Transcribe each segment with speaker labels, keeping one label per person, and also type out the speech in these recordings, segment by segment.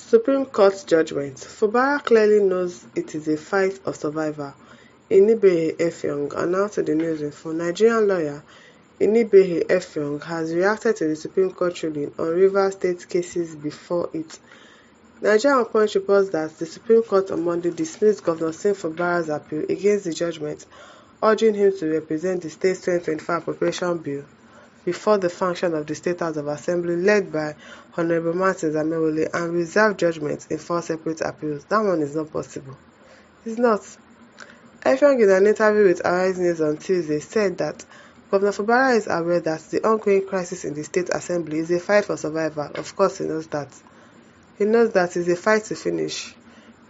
Speaker 1: Supreme Court judgment. Fubara clearly knows it is a fight of survival. Inibehe Effiong announced to the news info. Nigerian lawyer Inibehe Effiong has reacted to the Supreme Court ruling on Rivers State cases before it. Nigerian Punch reports that the Supreme Court on Monday dismissed Governor Sim Fubara's appeal against the judgment, urging him to represent the state's 2025 appropriation bill before the function of the State House of Assembly led by Honorable Martins Amewole and reserve judgment in 4 separate appeals. That one is not possible. It's not. Effiong, in an interview with Arise News on Tuesday, said that Governor Fubara is aware that the ongoing crisis in the State Assembly is a fight for survival. Of course he knows that. He knows that it's a fight to finish.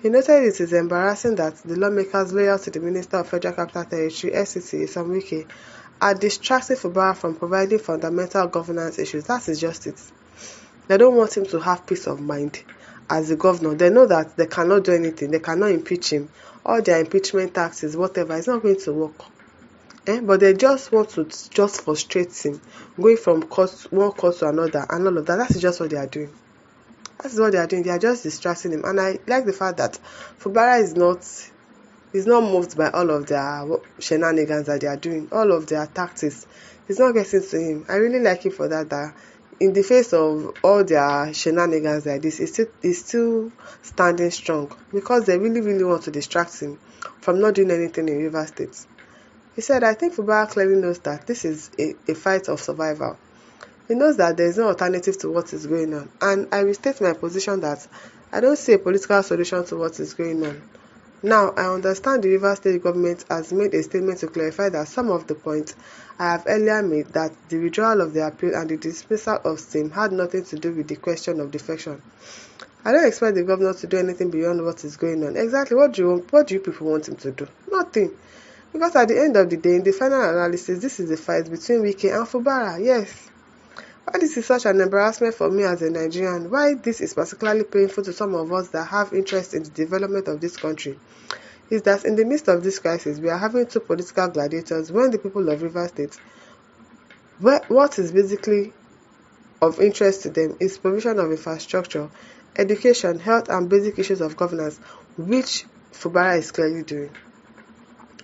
Speaker 1: He noted it is embarrassing that the lawmakers loyal to the Minister of Federal Capital Territory, FCT, Sam Wike, are distracting Fubara from providing fundamental governance issues. That is just it. They don't want him to have peace of mind as the governor. They know that they cannot do anything. They cannot impeach him. All their impeachment taxes, whatever, it's not going to work. But they just want to just frustrate him, going from one court to another and all of that. That's just what they are doing. That's what they are doing. They are just distracting him. And I like the fact that Fubara is not moved by all of their shenanigans that they are doing, all of their tactics. It's not getting to him. I really like him for that in the face of all their shenanigans like this, he's still standing strong because they really, really want to distract him from not doing anything in Rivers State. He said, I think Fubara clearly knows that this is a fight of survival. He knows that there is no alternative to what is going on. And I restate my position that I don't see a political solution to what is going on. Now, I understand the Rivers State government has made a statement to clarify that some of the points I have earlier made, that the withdrawal of the appeal and the dismissal of SIM had nothing to do with the question of defection. I don't expect the governor to do anything beyond what is going on. Exactly what do you people want him to do? Nothing. Because at the end of the day, in the final analysis, this is a fight between Wike and Fubara. Yes. Why this is such an embarrassment for me as a Nigerian, why this is particularly painful to some of us that have interest in the development of this country, is that in the midst of this crisis, we are having 2 political gladiators when the people of Rivers State, what is basically of interest to them is provision of infrastructure, education, health and basic issues of governance, which Fubara is clearly doing.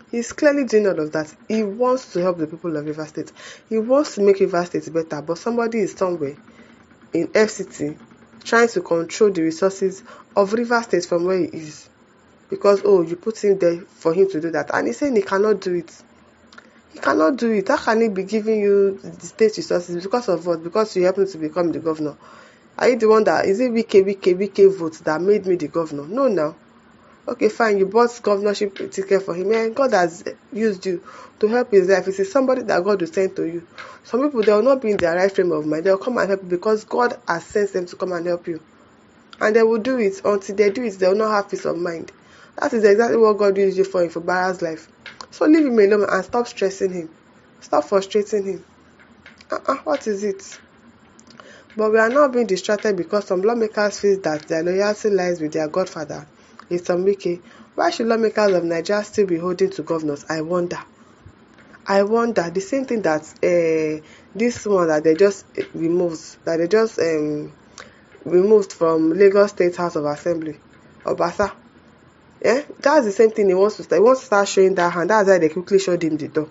Speaker 1: He's clearly doing all of that. He wants to help the people of Rivers State. He wants to make Rivers State better, but somebody is somewhere in FCT trying to control the resources of Rivers State from where he is. Because, you put him there for him to do that. And he's saying he cannot do it. He cannot do it. How can he be giving you the state resources? Because of what? Because you happen to become the governor. Are you the one that, is it Wike vote that made me the governor? No, now. Okay, fine, you bought governorship ticket for him, and God has used you to help his life. It is somebody that God will send to you. Some people, they will not be in their right frame of mind. They will come and help you because God has sent them to come and help you. And they will do it. Until they do it, they will not have peace of mind. That is exactly what God used you for in Fubara's life. So leave him alone and stop stressing him. Stop frustrating him. What is it? But we are now being distracted because some lawmakers feel that their loyalty lies with their godfather, Sam Wike. Why should lawmakers of Nigeria still be holding to governors? I wonder. The same thing that this one that they just removed from Lagos State House of Assembly, Obasa. That's the same thing he wants to start. He wants to start showing that hand. That's why they quickly showed him the door.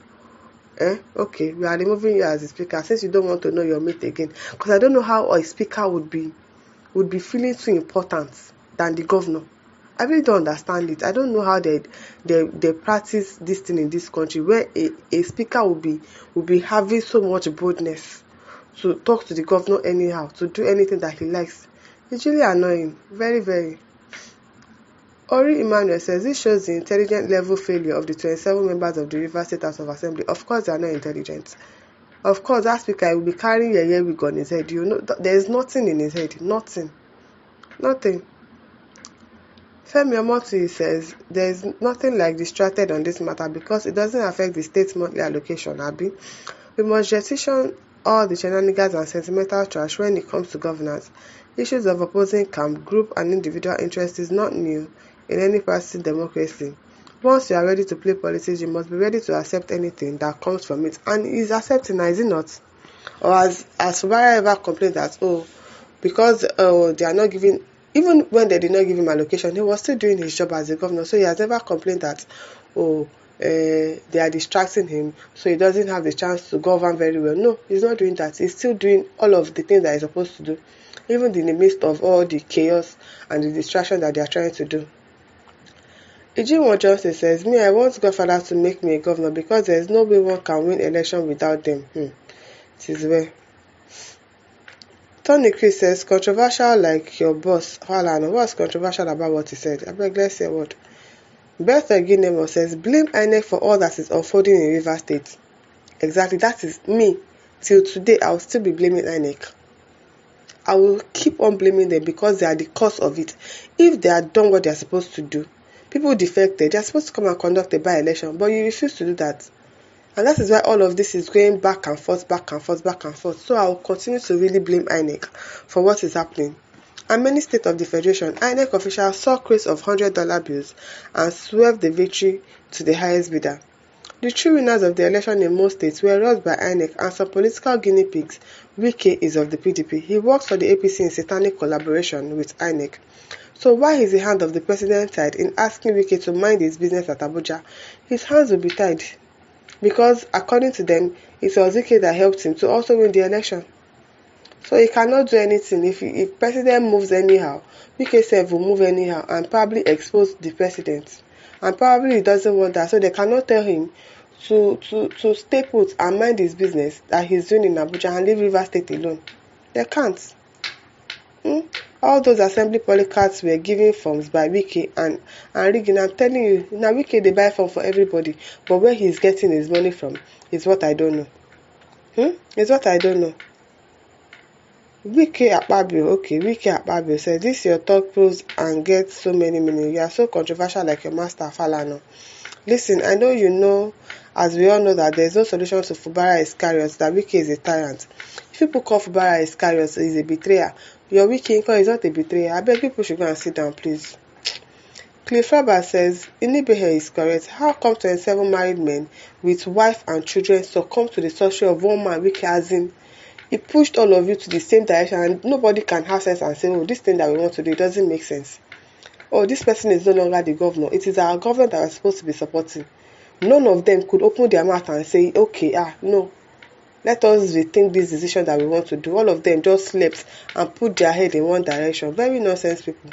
Speaker 1: Okay, we are removing you as a speaker since you don't want to know your mate again. Because I don't know how a speaker would be feeling too important than the governor. I really don't understand it. I don't know how they practice this thing in this country where a speaker will be having so much boldness to talk to the governor anyhow, to do anything that he likes. It's really annoying. Very, very. Ori Emmanuel says this shows the intelligent level failure of the 27 members of the Rivers State House of Assembly. Of course, they are not intelligent. Of course, that speaker will be carrying a wig on his head. There is nothing in his head. Nothing. Femi Omoti says there is nothing like distracted on this matter because it doesn't affect the state's monthly allocation, Abi. We must jettison all the shenanigans and sentimental trash when it comes to governance. Issues of opposing camp, group and individual interest is not new in any practicing democracy. Once you are ready to play politics, you must be ready to accept anything that comes from it. And he's accepting, is it not? Or as Fubara ever complained that, because they are not giving even when they did not give him allocation, he was still doing his job as a governor. So he has never complained that, they are distracting him, so he doesn't have the chance to govern very well. No, he's not doing that. He's still doing all of the things that he's supposed to do, even in the midst of all the chaos and the distraction that they are trying to do. Ijinwo Johnson says, me, I want Godfather to make me a governor because there is no way one can win election without them. It is well. Tony Chris says, controversial like your boss. Falana, what's controversial about what he said? I beg, let's say a word. Beth Oginemo says, blame INEC for all that is unfolding in Rivers State. Exactly, that is me. Till today, I will still be blaming INEC. I will keep on blaming them because they are the cause of it. If they had done what they are supposed to do, people defected, they are supposed to come and conduct a by-election, but you refuse to do that. And that is why all of this is going back and forth, back and forth, back and forth. So I will continue to really blame INEC for what is happening. And many states of the Federation, INEC officials saw crates of $100 bills and swerved the victory to the highest bidder. The true winners of the election in most states were ruled by INEC and some political guinea pigs. Wike is of the PDP. He works for the APC in satanic collaboration with INEC. So why is the hand of the president tied in asking Wike to mind his business at Abuja? His hands will be tied. Because according to them, it was Wike that helped him to also win the election. So he cannot do anything. If president moves anyhow, Wike self will move anyhow and probably expose the president. And probably he doesn't want that. So they cannot tell him to stay put and mind his business that he's doing in Abuja and leave Rivers State alone. They can't. All those assembly polycards were giving forms by Wike and rigging. I'm telling you, now Wike they buy form for everybody, but where he's getting his money from is what I don't know. It's what I don't know. Wike Akpabio said, this your talk proves and gets so many meaning. You are so controversial like your master Falana. Listen, I know you know, as we all know, that there is no solution to Fubara Iscariot, that Wike is a tyrant. If people call Fubara Iscariot is a betrayer, your Wike is not a betrayer. I beg people should go and sit down, please. Cliff Faber says, Inibehe is correct. How come 27 married men with wife and children succumb to the sorcery of one man, Wike, as in, he pushed all of you to the same direction and nobody can have sense and say, oh, this thing that we want to do, it doesn't make sense. Oh, this person is no longer the governor. It is our government that we're supposed to be supporting. None of them could open their mouth and say, okay, no, let us rethink this decision that we want to do. All of them just slept and put their head in one direction. Very nonsense people.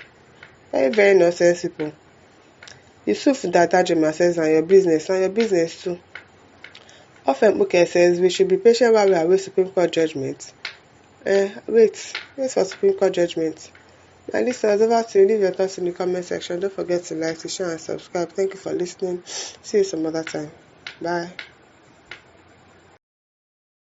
Speaker 1: Very, very nonsense people. Yusuf Judgement says, and your business too. Often Muke says, we should be patient while we await Supreme Court judgment. Wait for Supreme Court judgment. My listeners, over to you. Leave your thoughts in the comment section. Don't forget to like, to share, and subscribe. Thank you for listening. See you some other time. Bye.